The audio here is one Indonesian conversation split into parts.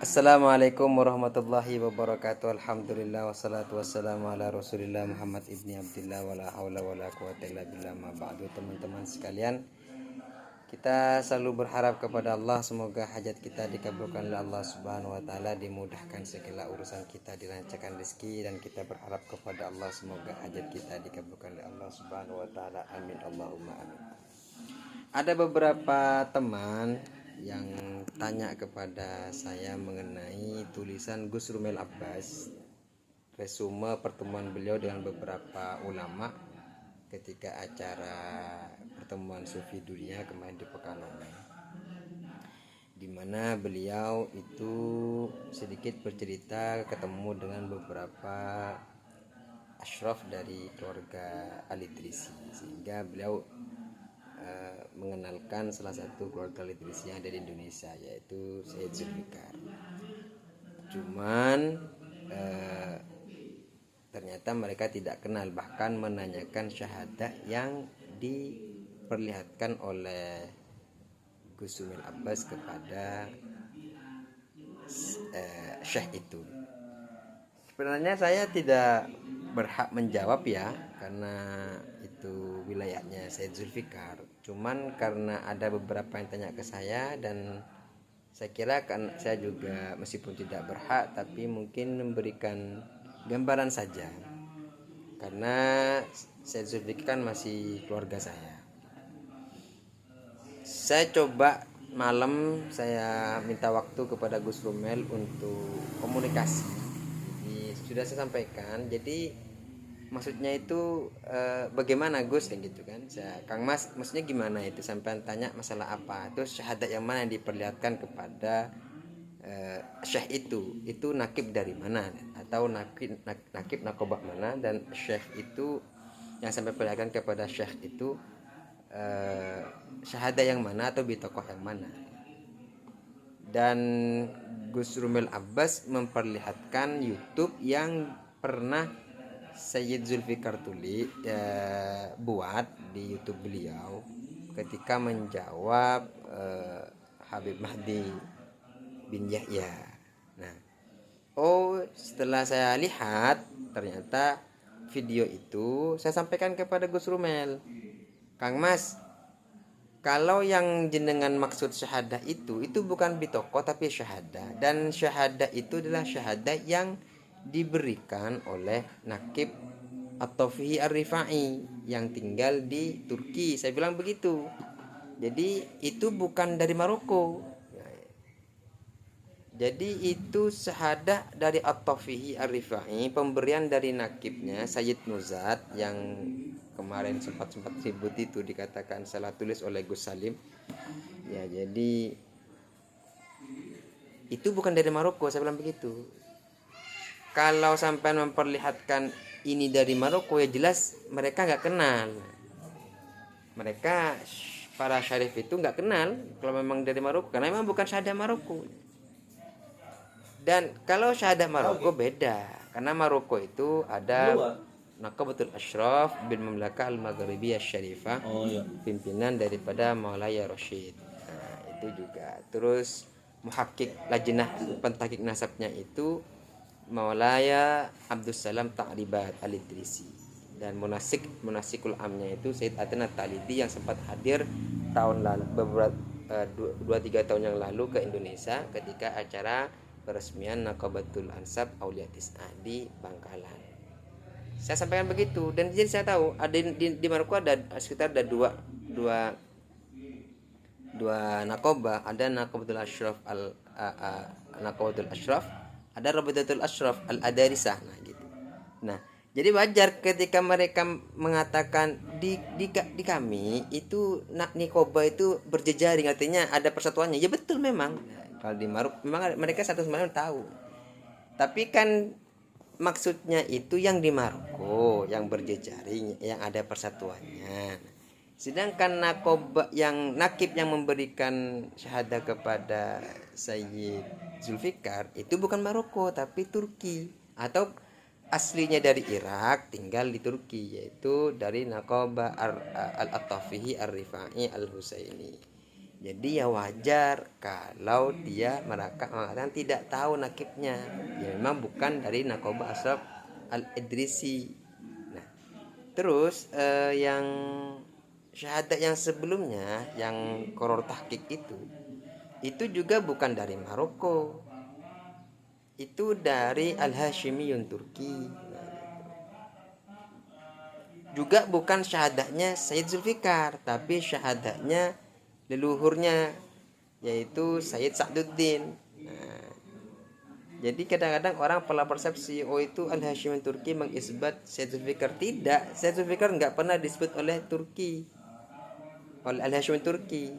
Assalamualaikum warahmatullahi wabarakatuh. Alhamdulillah wassalatu wassalamu ala Rasulillah Muhammad ibni Abdillah wala haula wala quwata illa billah ma ba'du. Teman-teman sekalian, kita selalu berharap kepada Allah semoga hajat kita dikabulkan oleh Allah Subhanahu wa taala, dimudahkan segala urusan kita, dilancarkan rezeki, dan kita berharap kepada Allah semoga hajat kita dikabulkan oleh Allah Subhanahu wa taala. Amin Allahumma amin. Ada beberapa teman yang tanya kepada saya mengenai tulisan Gus Rumel Abbas, resume pertemuan beliau dengan beberapa ulama ketika acara pertemuan Sufi Dunia kemarin di Pekalongan, di mana beliau itu sedikit bercerita ketemu dengan beberapa asyraf dari keluarga Al-Idrisi, sehingga beliau mengenalkan salah satu keluarga Al-Idrisi yang ada di Indonesia, yaitu Sayyid Zulfikar. Cuman ternyata mereka tidak kenal, bahkan menanyakan syahadat yang diperlihatkan oleh Gus Rumel Abbas kepada Syekh itu. Sebenarnya saya tidak berhak menjawab ya, karena itu wilayahnya Said Zulfikar. Cuman karena ada beberapa yang tanya ke saya, dan saya kira kan saya juga meskipun tidak berhak tapi mungkin memberikan gambaran saja, karena Said Zulfikar kan masih keluarga saya. Saya coba malam saya minta waktu kepada Gus Rumel untuk komunikasi. Jadi sudah saya sampaikan. Jadi maksudnya itu bagaimana Gus, kan gitu kan. Kang Mas, maksudnya gimana itu, sampai tanya masalah apa, terus syahadat yang mana yang diperlihatkan kepada syekh itu nakib dari mana, atau nakib nakobah mana, dan syekh itu yang sampai perlihatkan kepada syekh itu syahadat yang mana atau bitokoh yang mana. Dan Gus Rumel Abbas memperlihatkan YouTube yang pernah Sayyid Zulfikar Tuli buat di YouTube beliau ketika menjawab Habib Mahdi bin Yahya. Nah, setelah saya lihat ternyata video itu, saya sampaikan kepada Gus Rumel, Kang Mas, kalau yang jenengan maksud syahadah itu bukan bitoko tapi syahadah, dan syahadah itu adalah syahadah yang diberikan oleh Nakib At-Taufihi Ar-Rifai yang tinggal di Turki. Saya bilang begitu. Jadi itu bukan dari Maroko. Jadi itu syahadah dari At-Taufihi Ar-Rifai, pemberian dari nakibnya Sayyid Nuzat, yang kemarin sempat ribut itu dikatakan salah tulis oleh Gus Salim. Ya, jadi itu bukan dari Maroko, saya bilang begitu. Kalau sampai memperlihatkan ini dari Maroko, ya jelas mereka nggak kenal. Mereka para syarif itu nggak kenal kalau memang dari Maroko, karena memang bukan syahadah Maroko. Dan kalau syahadah Maroko beda, karena Maroko itu ada Naqabatul Ashraf bin Mamlakah Al-Maghribiyah Syarifah, pimpinan daripada Maulaya Rashid. Nah, itu juga. Terus muhakkik lajnah pentahqiq nasabnya itu Maulaya Abdus Salam Ta'ribat Al-Idrisi, dan munasikul amnya itu Sayyid Adnan Talidi yang sempat hadir tahun lalu, beberapa 2-3 tahun yang lalu ke Indonesia ketika acara peresmian Naqabatul Ansab Aulia Tis'ah di Bangkalan. Saya sampaikan begitu, dan jadi saya tahu ada di Maroko ada sekitar ada dua nakobah, ada Naqabatul Ashraf Naqabatul Ashraf, ada Rabitatul Ashraf Al-Adarisah. Nah gitu. Nah, jadi wajar ketika mereka mengatakan di kami itu nikoba itu berjejaring, artinya ada persatuannya. Ya betul memang. Kalau di Maroko memang mereka satu sama lain tahu. Tapi kan maksudnya itu yang di Maroko yang berjejaring, yang ada persatuannya. Sedangkan nakib yang memberikan syahadah kepada Sayyid Zulfikar itu bukan Maroko tapi Turki, atau aslinya dari Irak tinggal di Turki, yaitu dari Naqaba Al-Attafihi Ar-Rifai Al-Husaini. Jadi ya wajar kalau dia mengatakan tidak tahu nakibnya. Ya memang bukan dari Nakobah Ashraf Al-Idrisi. Nah, terus yang syahadat yang sebelumnya yang Koror Tahqiq itu juga bukan dari Maroko. Itu dari Al-Hashimiyun Turki. Juga bukan syahadatnya Sayyid Zulfikar, tapi syahadatnya leluhurnya, yaitu Sayyid Sa'duddin. Nah, jadi kadang-kadang orang pernah persepsi itu Al-Hashimiyun Turki mengisbat Sayyid Zulfikar. Tidak, Sayyid Zulfikar nggak pernah disebut oleh Turki, oleh Al-Hashimiyun Turki.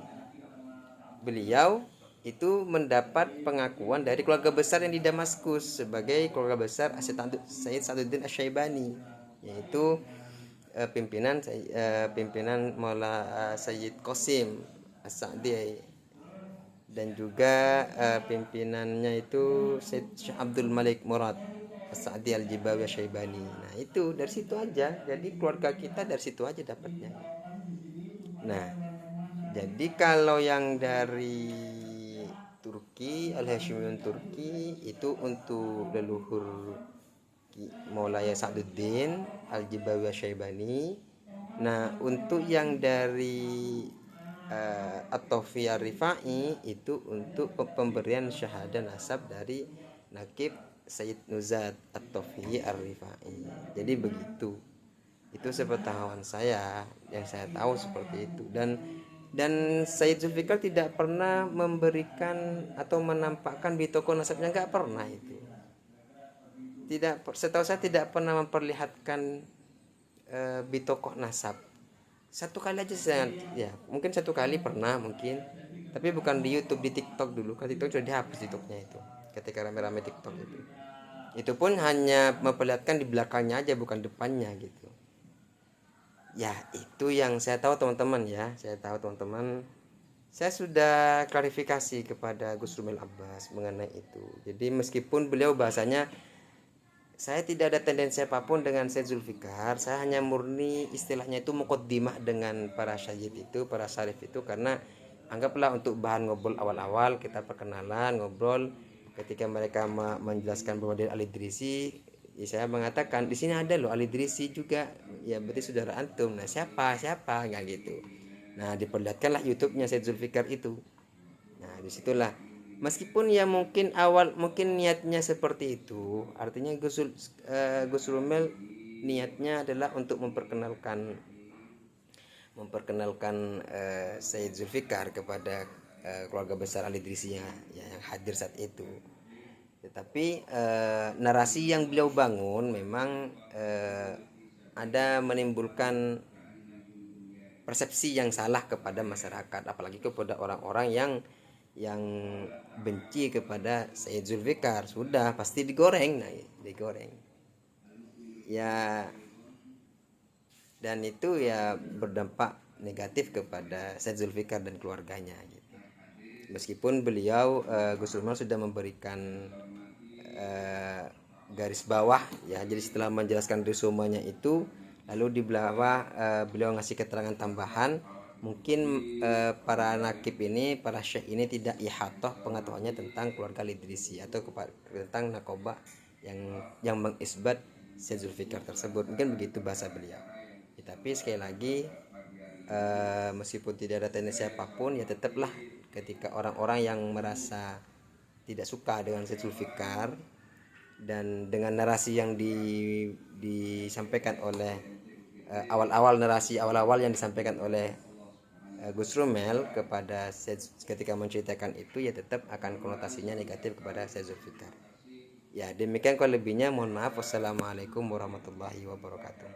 Beliau itu mendapat pengakuan dari keluarga besar yang di Damaskus sebagai keluarga besar Sayyid Sa'duddin Asy-Syaibani, yaitu pimpinan Maula Sayyid Qasim As-Sa'di, dan juga pimpinannya itu Sayyid Syekh Abdul Malik Murad As-Sa'di Al-Jibawi Asy-Syaibani. Nah, itu dari situ aja. Jadi keluarga kita dari situ aja dapatnya. Nah, jadi kalau yang dari Turki, Al-Hashimiyun Turki itu untuk leluhur Maulaya Sa'duddin Al-Jibawi Asy-Syaibani. Nah, untuk yang dari At-Tofi Ar-Rifai itu untuk pemberian syahadah nasab dari Nakib Sayyid Nuzat At-Tofi Ar-Rifai. Jadi begitu. Itu sepengetahuan saya, yang saya tahu seperti itu. Dan Sayyid Zulfikar tidak pernah memberikan atau menampakkan bitoko nasabnya, nggak pernah itu. Tidak, setahu saya tidak pernah memperlihatkan bitoko nasab. Satu kali aja saya, ya mungkin satu kali pernah mungkin, tapi bukan di YouTube, di TikTok dulu. Kan TikTok sudah dihapus TikToknya itu ketika rame-rame TikTok itu pun hanya memperlihatkan di belakangnya aja, bukan depannya gitu. Ya itu yang saya tahu teman-teman, ya saya tahu teman-teman. Saya sudah klarifikasi kepada Gus Rumel Abbas mengenai itu. Jadi meskipun beliau bahasanya saya tidak ada tendensi apapun dengan Sayyid Zulfikar, saya hanya murni istilahnya itu muqaddimah dengan para syahid itu, para syarif itu, karena anggaplah untuk bahan ngobrol awal-awal, kita perkenalan ngobrol ketika mereka menjelaskan bahwa dia Al-Idrisi, ya saya mengatakan di sini ada loh Al-Idrisi juga, ya berarti saudara antum. Nah, siapa nggak gitu. Nah, diperlihatkanlah YouTube-nya Sayyid Zulfikar itu. Nah, disitulah, meskipun ya mungkin awal mungkin niatnya seperti itu, artinya Gus Rumel niatnya adalah untuk memperkenalkan Sayyid Zulfikar kepada keluarga besar Al-Idrisinya yang hadir saat itu. Tetapi narasi yang beliau bangun memang ada menimbulkan persepsi yang salah kepada masyarakat, apalagi kepada orang-orang yang benci kepada Sayyid Zulfikar. Sudah pasti digoreng, ya, dan itu ya berdampak negatif kepada Sayyid Zulfikar dan keluarganya gitu. Meskipun beliau Gus Rumah sudah memberikan garis bawah, ya, jadi setelah menjelaskan resumenya itu, lalu di bawah beliau ngasih keterangan tambahan. Mungkin para nakib ini, para syekh ini tidak ihatoh pengetahuannya tentang keluarga Lidrisi atau tentang nakobah yang mengisbat Syekh Zulfikar tersebut. Mungkin begitu bahasa beliau. Ya, tapi sekali lagi meskipun tidak ada tendensi apapun, ya tetaplah ketika orang-orang yang merasa tidak suka dengan Syekh Zulfikar dan dengan narasi yang disampaikan oleh narasi awal-awal yang disampaikan oleh Gus Rumel kepada ketika menceritakan itu, ya tetap akan konotasinya negatif kepada Syekh Zulfikar. Ya demikian, kalau lebihnya mohon maaf. Wassalamualaikum warahmatullahi wabarakatuh.